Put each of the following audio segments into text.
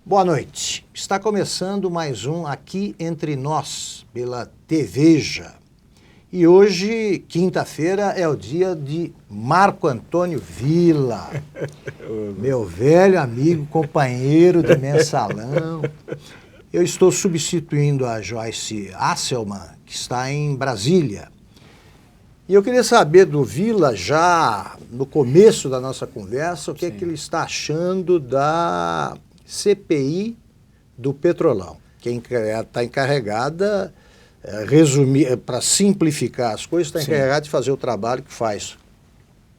Boa noite. Está começando mais um Aqui Entre Nós, pela TVeja. E hoje, quinta-feira, é o dia de Marco Antônio Villa, meu velho amigo, companheiro de mensalão. Eu estou substituindo a Joyce Hasselman, que está em Brasília. E eu queria saber do Villa, já no começo da nossa conversa, o que é que ele está achando da CPI do Petrolão, que está encarregada, resumir, para simplificar as coisas, está encarregada de fazer o trabalho que faz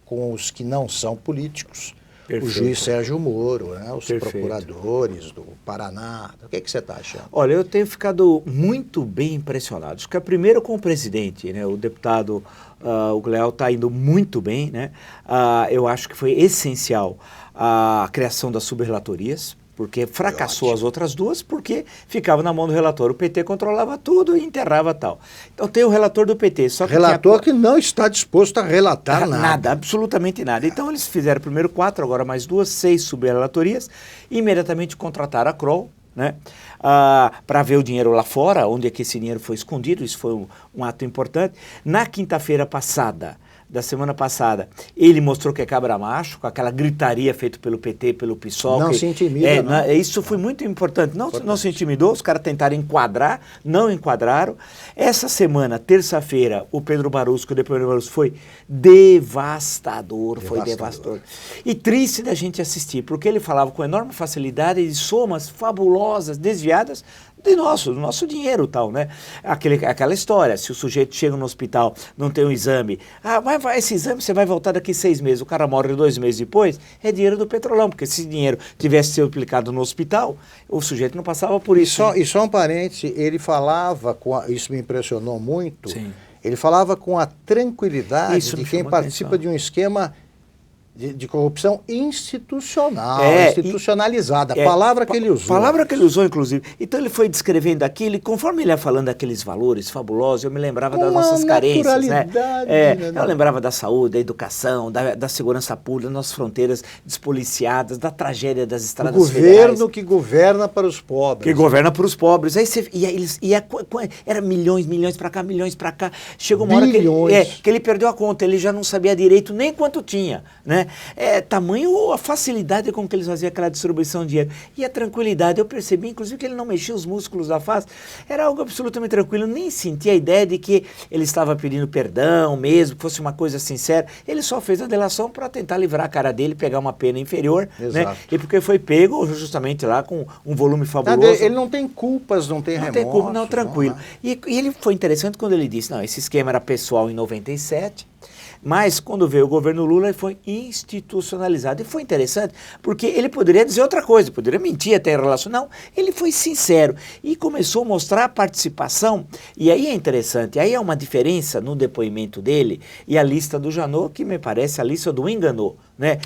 com os que não são políticos. Perfeito. O juiz Sérgio Moro, né, os procuradores do Paraná. O que é que você está achando? Olha, eu tenho ficado muito bem impressionado. Acho que primeiro com o presidente, né, o deputado o Leal está indo muito bem, né? Eu acho que foi essencial a criação das subrelatorias, porque fracassou as outras duas, porque ficava na mão do relator. O PT controlava tudo e enterrava tal. Então tem o relator do PT. Só que relator que não está disposto a relatar nada. Nada, absolutamente nada. Então eles fizeram primeiro 4, agora mais 2, 6 subrelatorias, e imediatamente contrataram a Kroll, né, para ver o dinheiro lá fora, onde é que esse dinheiro foi escondido. Isso foi um ato importante. Na quinta-feira passada, da semana passada, ele mostrou que é cabra macho, com aquela gritaria feita pelo PT, pelo PSOL. Não se intimida, não. Isso foi muito importante. Não se intimidou, os caras tentaram enquadrar, não enquadraram. Essa semana, terça-feira, o Pedro Barusco, o depoimento do Barusco, foi devastador, foi devastador. E triste da gente assistir, porque ele falava com enorme facilidade de somas fabulosas, desviadas, do nosso dinheiro, tal, né? Aquela história, se o sujeito chega no hospital, não tem um exame, vai esse exame você vai voltar daqui 6 meses, o cara morre 2 meses depois, é dinheiro do Petrolão, porque se esse dinheiro tivesse sido aplicado no hospital, o sujeito não passava por isso. E só um parêntese, ele falava, isso me impressionou muito, sim, ele falava com a tranquilidade de quem participa de um esquema de corrupção institucional, institucionalizada, a palavra que ele usou. Palavra que ele usou, inclusive. Então ele foi descrevendo aquilo, e conforme ele ia falando daqueles valores fabulosos, eu me lembrava das nossas carências, né? Eu lembrava da saúde, da educação, da segurança pública, das nossas fronteiras despoliciadas, da tragédia das estradas federais. O governo que governa para os pobres. Que governa para os pobres. Aí era milhões para cá, milhões para cá. Chegou uma hora que ele perdeu a conta, ele já não sabia direito nem quanto tinha, né? Tamanho a facilidade com que eles faziam aquela distribuição de dinheiro. E a tranquilidade, eu percebi, inclusive, que ele não mexia os músculos da face. Era algo absolutamente tranquilo, nem sentia a ideia de que ele estava pedindo perdão mesmo, que fosse uma coisa sincera. Ele só fez a delação para tentar livrar a cara dele, pegar uma pena inferior, né? E porque foi pego justamente lá com um volume fabuloso. Ele não tem culpas, não tem remorso. Não tem culpa, não, tranquilo. E ele foi interessante quando ele disse, não, esse esquema era pessoal em 97, mas quando veio o governo Lula, ele foi institucionalizado. E foi interessante, porque ele poderia dizer outra coisa, poderia mentir até em relação. Não, ele foi sincero e começou a mostrar a participação. E aí é interessante, aí é uma diferença no depoimento dele e a lista do Janot, que me parece a lista do enganou, né?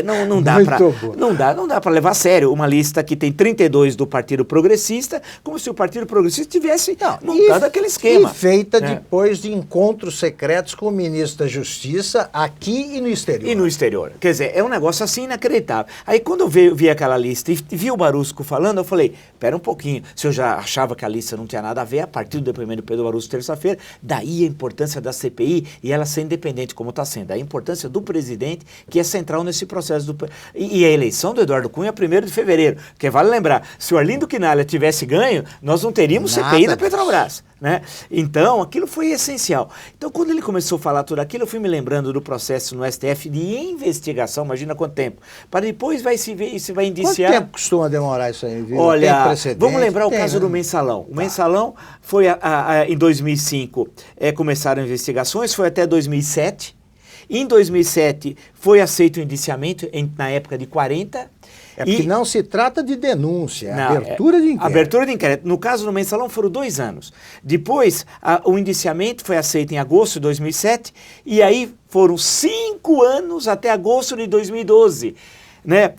Não dá para levar a sério uma lista que tem 32 do Partido Progressista, como se o Partido Progressista tivesse montado aquele esquema. E feita depois de encontros secretos com o ministro da Justiça aqui e no exterior. E no exterior. Quer dizer, é um negócio assim inacreditável. Aí quando eu vi aquela lista e vi o Barusco falando, eu falei, pera um pouquinho, se eu já achava que a lista não tinha nada a ver, a partir do depoimento do Pedro Barusco terça-feira, daí a importância da CPI e ela ser independente como está sendo, a importância do presidente, que é central nesse processo. E a eleição do Eduardo Cunha é 1º de fevereiro, porque vale lembrar, se o Arlindo Quinalha tivesse ganho, nós não teríamos CPI da Petrobras, né? Então, aquilo foi essencial. Então, quando ele começou a falar tudo aquilo, eu fui me lembrando do processo no STF de investigação, imagina quanto tempo, para depois vai se ver e se vai indiciar. Quanto tempo costuma demorar isso aí? Viu? Olha, vamos lembrar o caso do Mensalão. O Mensalão foi em 2005, começaram investigações, foi até 2007. Em 2007 foi aceito o indiciamento na época de 40. Porque não se trata de denúncia, é abertura de inquérito. Abertura de inquérito. No caso do Mensalão foram 2 anos. Depois, o indiciamento foi aceito em agosto de 2007 e aí foram 5 anos até agosto de 2012. né?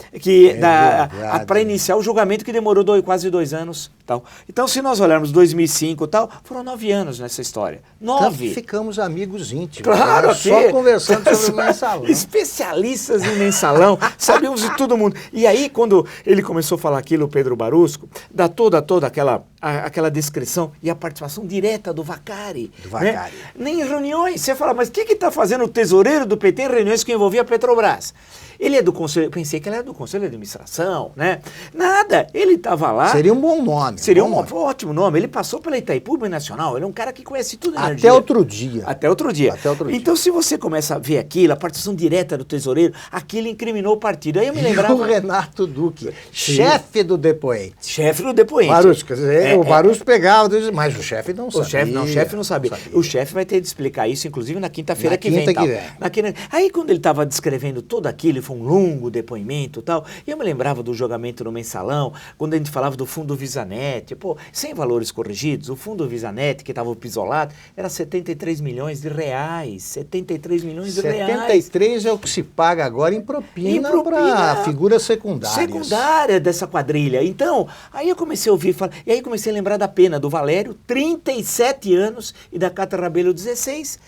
Para iniciar o julgamento que demorou quase 2 anos. Tal. Então, se nós olharmos 2005 e tal, foram 9 anos nessa história. 9! Então, ficamos amigos íntimos. Claro, só conversando sobre o mensalão. Especialistas em mensalão, sabíamos de todo mundo. E aí, quando ele começou a falar aquilo, o Pedro Barusco, dá toda aquela descrição e a participação direta do Vacari. Né? Nem em reuniões. Você fala, mas o que está fazendo o tesoureiro do PT em reuniões que envolvia a Petrobras? Ele é do conselho, eu pensei que ele era do conselho de administração, né? Nada, ele estava lá. Seria um bom nome. Seria um ótimo nome. Ele passou pela Itaipu Nacional, ele é um cara que conhece tudo na energia. Até outro dia. Até outro dia. Então, se você começa a ver aquilo, a participação direta do tesoureiro, aquilo incriminou o partido. Aí eu me lembrava... E o Renato Duque, chefe do depoente. Chefe do depoente. Barusco, quer dizer, o Barusco pegava, mas o chefe não sabia. O chefe não sabia. O chefe vai ter de explicar isso, inclusive, na quinta-feira que vem. Aí, quando ele estava descrevendo tudo aquilo, foi um longo depoimento e tal, e eu me lembrava do julgamento no mensalão, quando a gente falava do fundo Visanet, sem valores corrigidos, o fundo Visanet, que estava pisolado, era 73 milhões de reais. 73 milhões de reais. 73 é o que se paga agora em propina para figuras secundárias. Secundária dessa quadrilha. Então, aí eu comecei a ouvir falar, e aí comecei a lembrar da pena do Valério, 37 anos, e da Cátia Rabelo, 16.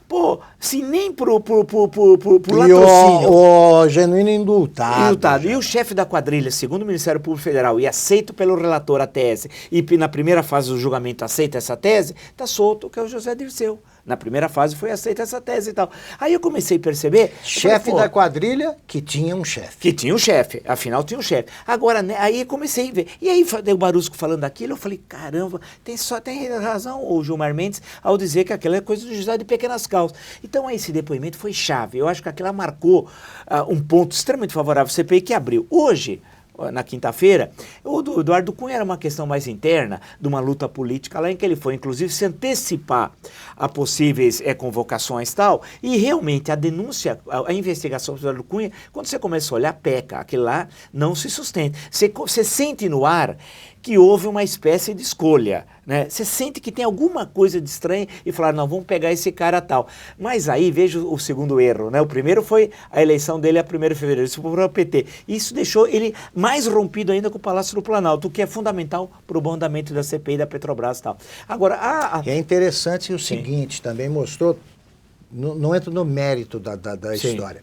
Pô, se nem pro latrocínio. O genuíno indultado. E o chefe da quadrilha, segundo o Ministério Público Federal, e aceito pelo relator a tese, e na primeira fase do julgamento aceita essa tese, tá solto, que é o José Dirceu. Na primeira fase foi aceita essa tese e tal. Aí eu comecei a perceber... Chefe da quadrilha que tinha um chefe. Que tinha um chefe, afinal tinha um chefe. Agora, né, aí comecei a ver. E aí o Barusco falando aquilo, eu falei, caramba, tem razão o Gilmar Mendes ao dizer que aquela é coisa do juizado de pequenas causas. Então esse depoimento foi chave. Eu acho que aquilo marcou um ponto extremamente favorável ao CPI que abriu. Hoje... Na quinta-feira, o do Eduardo Cunha era uma questão mais interna, de uma luta política lá em que ele foi, inclusive, se antecipar a possíveis convocações e tal, e realmente a denúncia, a investigação do Eduardo Cunha, quando você começa a olhar, peca, aquilo lá não se sustenta. Você sente no ar que houve uma espécie de escolha, né? Você sente que tem alguma coisa de estranho e falar, não, vamos pegar esse cara tal. Mas aí, veja o segundo erro, né? O primeiro foi a eleição dele a 1º de fevereiro, isso foi para o PT. Isso deixou ele mais rompido ainda com o Palácio do Planalto, o que é fundamental para o bom andamento da CPI da Petrobras e tal. Agora, é interessante o seguinte, também mostrou, não entro no mérito da história.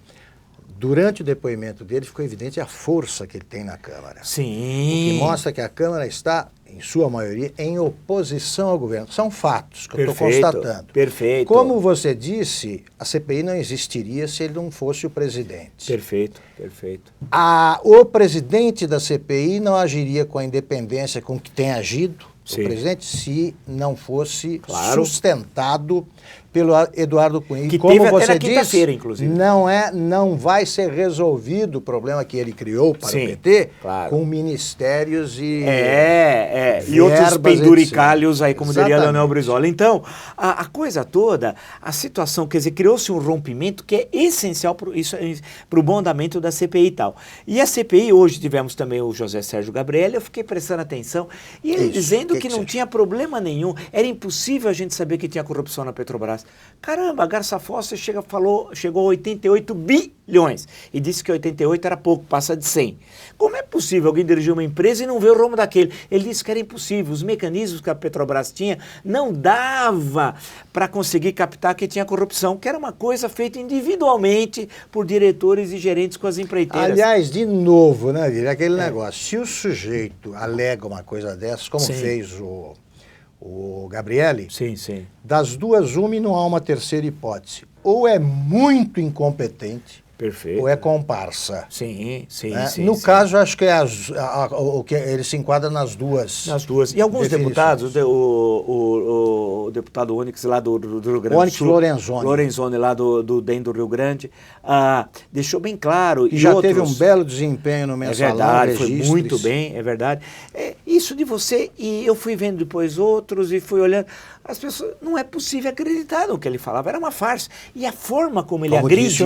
Durante o depoimento dele, ficou evidente a força que ele tem na Câmara. Sim. O que mostra que a Câmara está, em sua maioria, em oposição ao governo. São fatos que eu estou constatando. Perfeito. Como você disse, a CPI não existiria se ele não fosse o presidente. Perfeito. O presidente da CPI não agiria com a independência com que tem agido, o presidente, se não fosse sustentado pelo Eduardo Cunha. Que e como teve você até na disse, quinta-feira, inclusive. Não vai ser resolvido o problema que ele criou para o PT com ministérios e e outros penduricalhos aí, como diria Leonel Brizola. Então, a coisa toda, a situação, quer dizer, criou-se um rompimento que é essencial para o bom andamento da CPI e tal. E a CPI, hoje tivemos também o José Sérgio Gabrielli, eu fiquei prestando atenção, e ele dizendo que não tinha problema nenhum, era impossível a gente saber que tinha corrupção na Petrobras. Caramba, a Garça Foster chegou a 88 bilhões e disse que 88 era pouco, passa de 100. Como é possível alguém dirigir uma empresa e não ver o rumo daquele? Ele disse que era impossível, os mecanismos que a Petrobras tinha não dava para conseguir captar que tinha corrupção, que era uma coisa feita individualmente por diretores e gerentes com as empreiteiras. Aliás, de novo, né, Vira, aquele negócio, se o sujeito alega uma coisa dessas, como fez o Gabrielli, das duas, uma e não há uma terceira hipótese. Ou é muito incompetente, ou é comparsa. No caso, acho que ele se enquadra nas duas. E alguns deputados, o deputado Onyx lá do Rio Grande do Sul. Lorenzoni lá do DEM do Rio Grande, deixou bem claro. E já teve um belo desempenho no mensalão. É verdade, foi muito bem, é verdade. Isso de você, e eu fui vendo depois outros e fui olhando, as pessoas, não é possível acreditar no que ele falava, era uma farsa. E a forma como ele agride... Disse,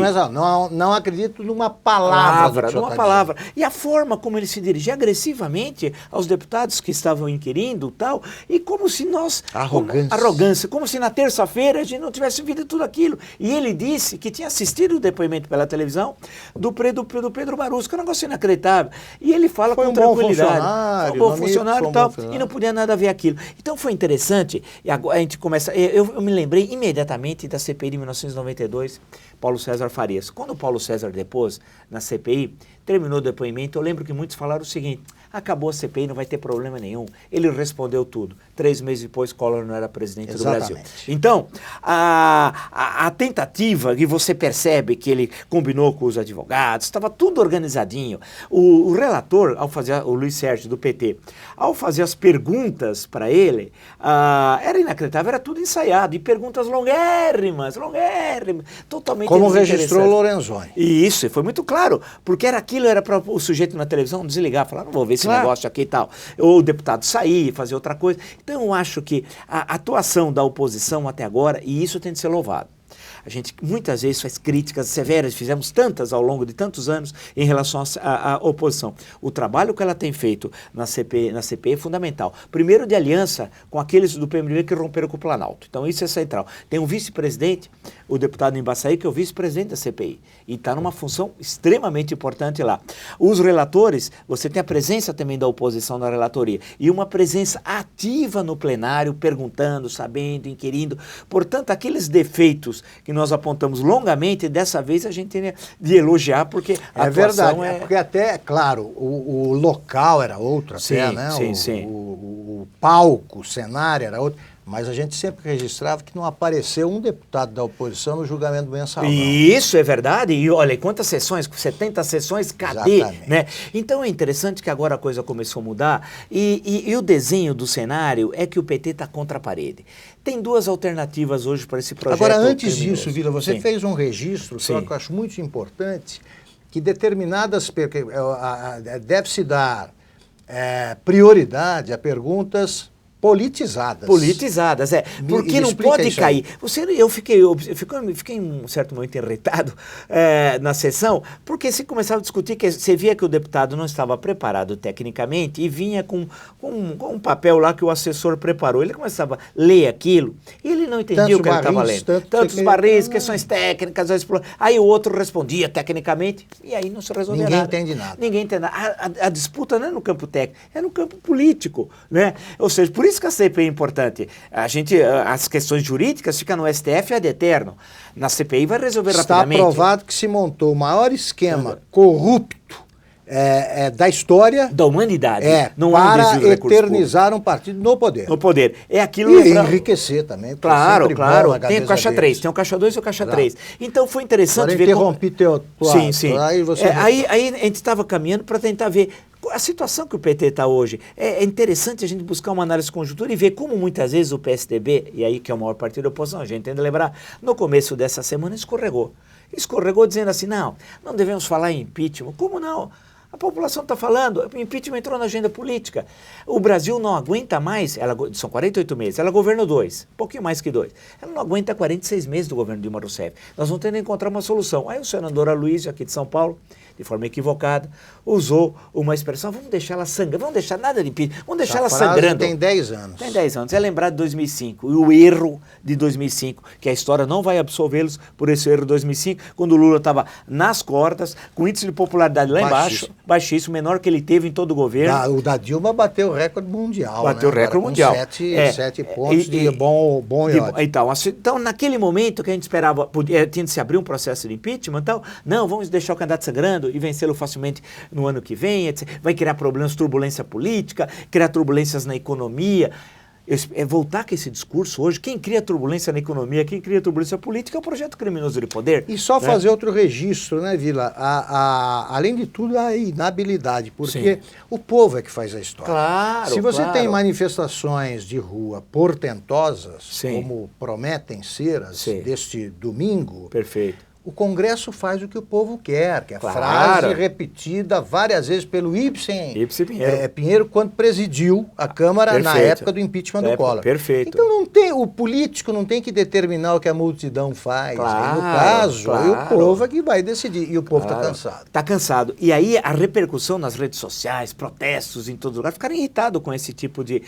não não acredito numa palavra numa palavra. E a forma como ele se dirigia agressivamente aos deputados que estavam inquirindo tal, e como se nós... Arrogância. Como se na terça-feira a gente não tivesse visto tudo aquilo. E ele disse que tinha assistido o depoimento pela televisão do Pedro Barusco, que é um negócio inacreditável. E ele fala com tranquilidade. Foi um bom funcionário e tal, e não podia nada ver aquilo. Então foi interessante, e agora a gente começa... Eu me lembrei imediatamente da CPI de 1992, Paulo César Farias. Quando o Paulo César depôs na CPI, terminou o depoimento, eu lembro que muitos falaram o seguinte: acabou a CPI, não vai ter problema nenhum. Ele respondeu tudo. 3 meses depois, Collor não era presidente do Brasil. Então, a tentativa, que você percebe que ele combinou com os advogados, estava tudo organizadinho. O relator, ao fazer, o Luiz Sérgio, do PT, ao fazer as perguntas para ele, era inacreditável, era tudo ensaiado. E perguntas longuérrimas, totalmente como registrou Lorenzoni. E isso, foi muito claro, porque era para o sujeito na televisão desligar, falar, não vou ver esse negócio aqui e tal. Ou o deputado sair, fazer outra coisa. Então eu acho que a atuação da oposição até agora, e isso tem de ser louvado. A gente muitas vezes faz críticas severas, fizemos tantas ao longo de tantos anos em relação à oposição. O trabalho que ela tem feito na CPI é fundamental. Primeiro, de aliança com aqueles do PMDB que romperam com o Planalto. Então isso é central. Tem um vice-presidente, o deputado Embaçaí, que é o vice-presidente da CPI. E está numa função extremamente importante lá. Os relatores, você tem a presença também da oposição na relatoria. E uma presença ativa no plenário, perguntando, sabendo, inquirindo. Portanto, aqueles defeitos que nós apontamos longamente, dessa vez a gente tem de elogiar, porque a atuação verdade, porque até, claro, o local era outro, sim, até, né? Sim. O palco, o cenário era outro. Mas a gente sempre registrava que não apareceu um deputado da oposição no julgamento mensal. Isso é verdade. E olha, quantas sessões? 70 sessões, cadê? Né? Então é interessante que agora a coisa começou a mudar. E o desenho do cenário é que o PT está contra a parede. Tem 2 alternativas hoje para esse projeto. Agora, antes disso, Vila, você fez um registro, que eu acho muito importante, que determinadas... deve-se dar prioridade a perguntas... Politizadas, porque não pode cair. Eu fiquei um certo momento irritado na sessão, porque se começava a discutir que você via que o deputado não estava preparado tecnicamente e vinha com um papel lá que o assessor preparou. Ele começava a ler aquilo e ele não entendia o que ele estava lendo. Tantos barris, questões técnicas, aí o outro respondia tecnicamente e aí não se resolvia nada. Ninguém entende nada. A disputa não é no campo técnico, é no campo político, né? Ou seja, por isso que a CPI é importante. As questões jurídicas ficam no STF ad eterno. Na CPI vai resolver rapidamente. Está provado que se montou o maior esquema corrupto da história... Da humanidade. Não para eternizar um partido no poder. No poder. É aquilo... E enriquecer também. Claro. Tem o caixa 3, tem o caixa 2 e o caixa 3. Então foi interessante ver como... Sim. Aí a gente estava caminhando para tentar ver a situação que o PT está hoje. É interessante a gente buscar uma análise de conjuntura e ver como muitas vezes o PSDB, e aí que é o maior partido da oposição, a gente tem de lembrar, no começo dessa semana escorregou. Escorregou dizendo assim, não devemos falar em impeachment. Como não? A população está falando, o impeachment entrou na agenda política. O Brasil não aguenta mais, são 48 meses, ela governou 2, um pouquinho mais que 2. Ela não aguenta 46 meses do governo Dilma Rousseff. Nós vamos ter de encontrar uma solução. Aí o senador Aloysio, aqui de São Paulo, de forma equivocada, usou uma expressão, vamos deixar ela sangrando, vamos deixar nada de impeachment, vamos deixar ela sangrando. Tem 10 anos. Tem 10 anos, é lembrar de 2005, e o erro de 2005, que a história não vai absolvê-los por esse erro de 2005, quando o Lula estava nas cordas, com índice de popularidade lá embaixo, baixíssimo, menor que ele teve em todo o governo. O da Dilma bateu o recorde mundial. Bateu o recorde mundial. 7 pontos de bom e ótimo. Então, naquele momento que a gente esperava, tinha de se abrir um processo de impeachment, então, não, vamos deixar o candidato sangrando e vencê-lo facilmente no ano que vem, etc. Vai criar problemas, turbulência política, criar turbulências na economia. Voltar com esse discurso hoje, quem cria turbulência na economia, quem cria turbulência política é o projeto criminoso de poder. E só fazer outro registro, né, Vila? Além de tudo, a inabilidade, porque o povo é que faz a história. Claro, se você tem manifestações de rua portentosas, como prometem ser as deste domingo, perfeito, o Congresso faz o que o povo quer, que é a Claro. frase repetida várias vezes pelo Ibsen Pinheiro, quando presidiu a Câmara na época do impeachment do Collor. Perfeito. Então não tem, o político não tem que determinar o que a multidão faz. Claro, no caso, claro. o povo é que vai decidir. E o povo está cansado. Está cansado. E aí a repercussão nas redes sociais, protestos em todo lugar, ficaram irritados com esse tipo de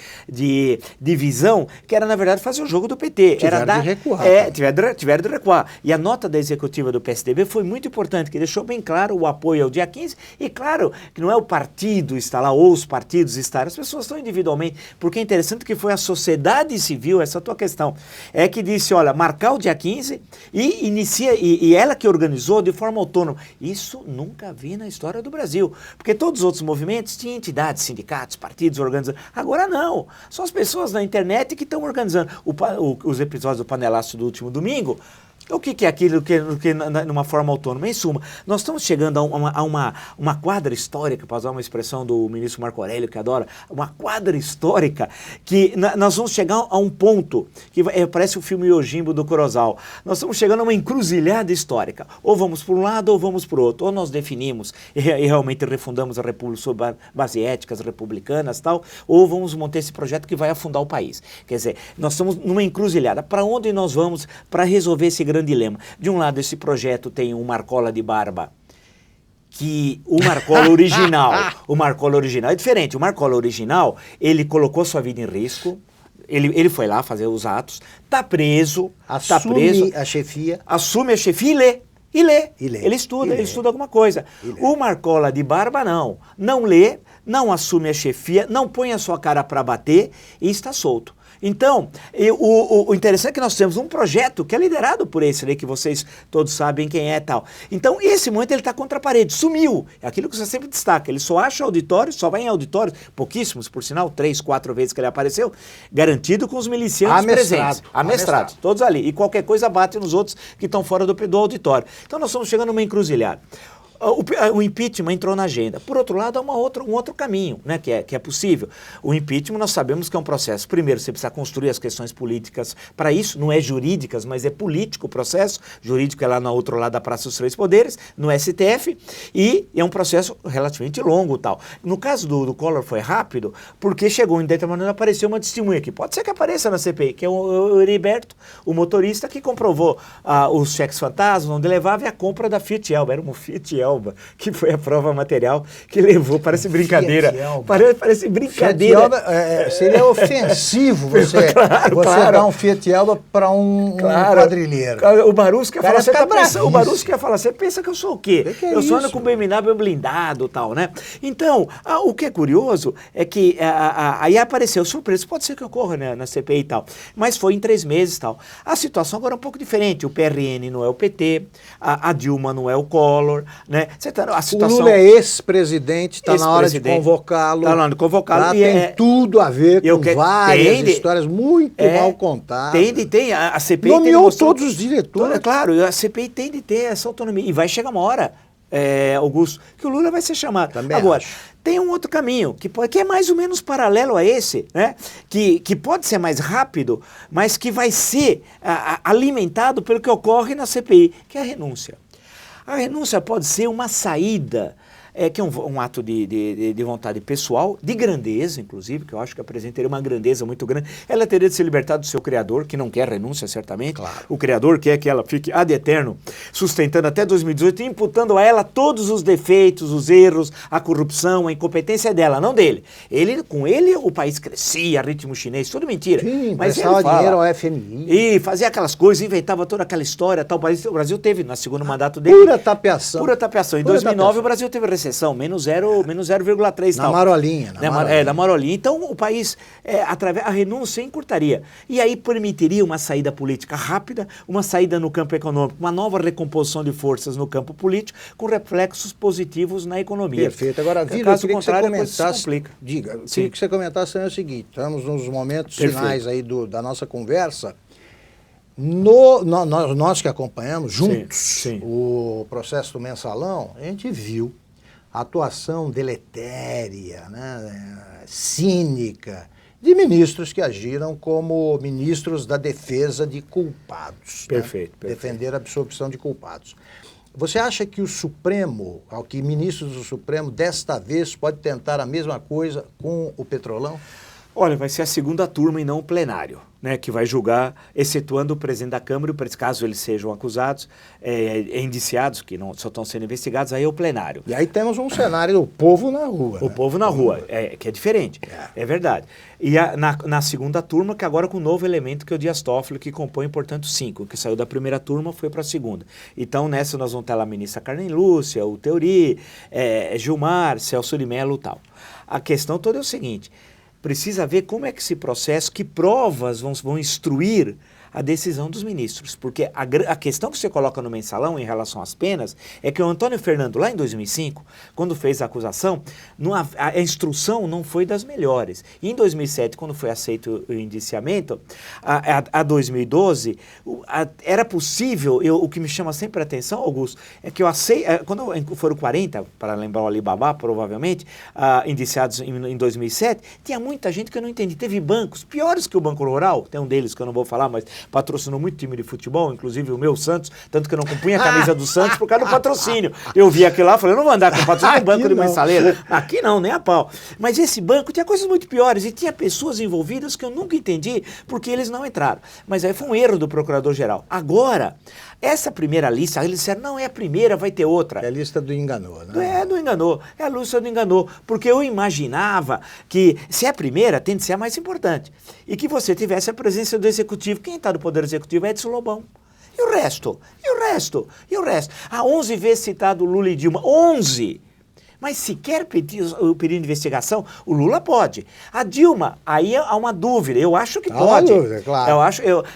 divisão, que era, na verdade, fazer o jogo do PT. Tiveram de recuar. Tiveram de recuar. E a nota da executiva do PSDB foi muito importante, que deixou bem claro o apoio ao dia 15, e claro que não é o partido estar lá, ou os partidos estarem, as pessoas estão individualmente, porque é interessante que foi a sociedade civil, essa tua questão, é que disse, olha, marcar o dia 15 e inicia, e ela que organizou de forma autônoma. Isso nunca vi na história do Brasil, porque todos os outros movimentos tinham entidades, sindicatos, partidos organizando. Agora não, são as pessoas na internet que estão organizando. Os episódios do panelaço do último domingo, o que é aquilo que numa forma autônoma? Em suma, nós estamos chegando a uma quadra histórica, para usar uma expressão do ministro Marco Aurélio, que adora, uma quadra histórica, que nós vamos chegar a um ponto, que parece o filme Yojimbo do Kurosawa. Nós estamos chegando a uma encruzilhada histórica. Ou vamos para um lado ou vamos para o outro. Ou nós definimos e realmente refundamos a República sob bases éticas republicanas, tal, ou vamos montar esse projeto que vai afundar o país. Quer dizer, nós estamos numa encruzilhada. Para onde nós vamos para resolver esse grande dilema? De um lado, esse projeto tem um Marcola de barba, que o Marcola original é diferente. O Marcola original, ele colocou sua vida em risco, ele foi lá fazer os atos, está preso, assume a chefia e lê. Ele estuda alguma coisa. O Marcola de barba não lê, não assume a chefia, não põe a sua cara para bater e está solto. Então, o interessante é que nós temos um projeto que é liderado por esse aí, que vocês todos sabem quem é e tal. Então, esse momento ele está contra a parede, sumiu. É aquilo que você sempre destaca, ele só acha auditório, só vai em auditório, pouquíssimos, por sinal, 3, 4 vezes que ele apareceu, garantido com os milicianos presentes. Amestrados, todos ali. E qualquer coisa bate nos outros que estão fora do auditório. Então, nós estamos chegando numa encruzilhada. O impeachment entrou na agenda. Por outro lado, há um outro caminho, né, que é possível. O impeachment, nós sabemos que é um processo. Primeiro, você precisa construir as questões políticas para isso. Não é jurídicas, mas é político o processo. Jurídico é lá no outro lado da Praça dos Três Poderes, no STF. E é um processo relativamente longo e tal. No caso do Collor foi rápido, porque chegou em determinado momento, apareceu uma testemunha que pode ser que apareça na CPI, que é o Heriberto, o motorista que comprovou os cheques fantasmas, onde levava e a compra da Fiat Elba. Era uma Fiat Elba, que foi a prova material que levou, parece brincadeira. Parece brincadeira. Fiat Elba, seria ofensivo você dar um Fiat Elba para um quadrilheiro. O Barus quer falar, você pensa que eu sou o quê? Eu só ando com o BMW blindado e tal, né? Então, o que é curioso é que aí apareceu surpresa, pode ser que ocorra, né, na CPI e tal, mas foi em 3 meses e tal. A situação agora é um pouco diferente, o PRN não é o PT, a Dilma não é o Collor, né? A situação... O Lula é ex-presidente, está na hora de convocá-lo. Está na hora de convocá-lo. Tem tudo a ver com várias histórias muito mal contadas. Tem. A CPI nomeou todos os diretores. Claro, a CPI tem de ter essa autonomia. E vai chegar uma hora, Augusto, que o Lula vai ser chamado. Também agora, acho. Tem um outro caminho, que é mais ou menos paralelo a esse, né? Que pode ser mais rápido, mas que vai ser alimentado pelo que ocorre na CPI, que é a renúncia. A renúncia pode ser uma saída, que é um ato de vontade pessoal, de grandeza, inclusive, que eu acho que apresentaria uma grandeza muito grande. Ela teria de se libertar do seu criador, que não quer renúncia, certamente. Claro. O criador quer que ela fique ad eterno, sustentando até 2018, imputando a ela todos os defeitos, os erros, a corrupção, a incompetência dela, não dele. Com ele, o país crescia, ritmo chinês, tudo mentira. Sim, mas ele dinheiro ao FMI. E fazia aquelas coisas, inventava toda aquela história, tal. O Brasil teve, no segundo mandato dele... Pura tapeação. Em 2009, o Brasil teve recessão, menos 0,3. Na marolinha. Na marolinha. Então, o país, a renúncia encurtaria. E aí permitiria uma saída política rápida, uma saída no campo econômico, uma nova recomposição de forças no campo político, com reflexos positivos na economia. Perfeito. Agora, Vila, eu queria que você comentasse... Queria que você comentasse o seguinte, estamos nos momentos finais aí da nossa conversa. Nós que acompanhamos juntos o processo do Mensalão, a gente viu a atuação deletéria, né, cínica de ministros que agiram como ministros da defesa de culpados. Perfeito, né? perfeito. Defender a absorção de culpados. Você acha que o Supremo, que ministros do Supremo, desta vez, pode tentar a mesma coisa com o Petrolão? Olha, vai ser a segunda turma e não o plenário, né, que vai julgar, excetuando o presidente da Câmara, caso eles sejam acusados, indiciados, que não só estão sendo investigados, aí é o plenário. E aí temos um cenário do povo na rua. O povo na rua, que é diferente, é verdade. E na segunda turma, que agora com um novo elemento, que é o Dias Toffoli, que compõe, portanto, 5, que saiu da primeira turma, foi para a segunda. Então, nessa nós vamos ter lá a ministra Carmen Lúcia, o Teori, Gilmar, Celso de Mello e tal. A questão toda é o seguinte: precisa ver como é que esse processo, que provas vão instruir a decisão dos ministros. Porque a questão que você coloca no mensalão em relação às penas é que o Antônio Fernando, lá em 2005, quando fez a acusação, a instrução não foi das melhores. E em 2007, quando foi aceito o indiciamento, a 2012, era possível, o que me chama sempre a atenção, Augusto, é que quando foram 40, para lembrar o Alibaba, provavelmente, indiciados em 2007, tinha muita gente que eu não entendi. Teve bancos piores que o Banco Rural, tem um deles que eu não vou falar, mas patrocinou muito time de futebol, inclusive o meu Santos, tanto que eu não compunha a camisa do Santos por causa do patrocínio. Eu vi aquilo lá e falei, eu não vou andar com patrocínio no banco de mensaleiro. Aqui não, nem a pau. Mas esse banco tinha coisas muito piores e tinha pessoas envolvidas que eu nunca entendi porque eles não entraram. Mas aí foi um erro do procurador-geral. Agora, essa primeira lista, eles disseram, não é a primeira, vai ter outra. É a lista do enganou, né? Do enganou. É a lista do enganou. Porque eu imaginava que, se é a primeira, tem de ser a mais importante. E que você tivesse a presença do executivo. Quem está do Poder Executivo é Edson Lobão. E o resto? E o resto? E o resto? 11 vezes citado Lula e Dilma. 11! Mas se quer pedir o pedido de investigação, o Lula pode. A Dilma, aí há uma dúvida. Eu acho que pode. Dúvida, claro.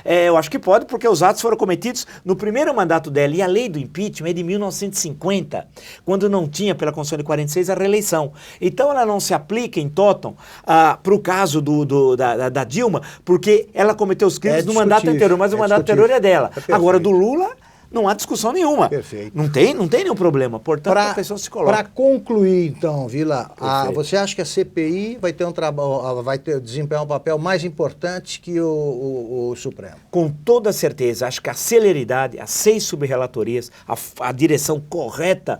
Eu acho que pode, porque os atos foram cometidos no primeiro mandato dela. E a lei do impeachment é de 1950, quando não tinha, pela Constituição de 46, a reeleição. Então ela não se aplica em totum para o caso da Dilma, porque ela cometeu os crimes no mandato anterior, mas o mandato anterior é dela. Agora, do Lula, não há discussão nenhuma. Perfeito. Não tem nenhum problema. Portanto, a pessoa se coloca. Para concluir, então, Vila, você acha que a CPI vai desempenhar um papel mais importante que o Supremo? Com toda certeza. Acho que a celeridade, as 6 subrelatorias, a direção correta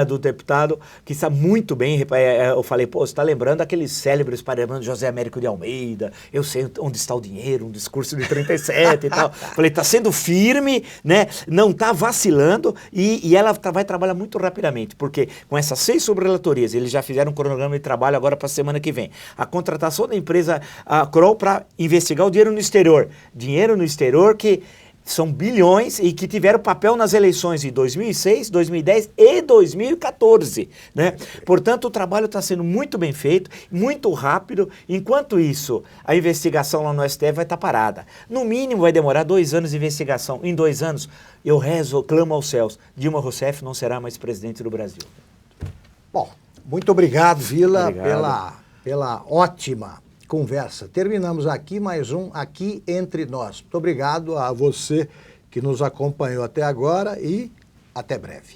do deputado, que está muito bem. Eu falei, você está lembrando aqueles célebres paremandos José Américo de Almeida, eu sei onde está o dinheiro, um discurso de 37 e tal. Falei, está sendo firme, né? Não está vacilando e ela vai trabalhar muito rapidamente, porque com essas 6 subrelatorias, eles já fizeram um cronograma de trabalho agora para a semana que vem. A contratação da empresa Kroll para investigar o dinheiro no exterior. Dinheiro no exterior que são bilhões e que tiveram papel nas eleições de 2006, 2010 e 2014, né? Portanto, o trabalho está sendo muito bem feito, muito rápido. Enquanto isso, a investigação lá no STF vai estar parada. No mínimo, vai demorar 2 anos de investigação. Em 2 anos, eu clamo aos céus, Dilma Rousseff não será mais presidente do Brasil. Bom, muito obrigado, Vila, Obrigado. pela ótima conversa. Terminamos aqui mais um Aqui Entre Nós. Muito obrigado a você que nos acompanhou até agora e até breve.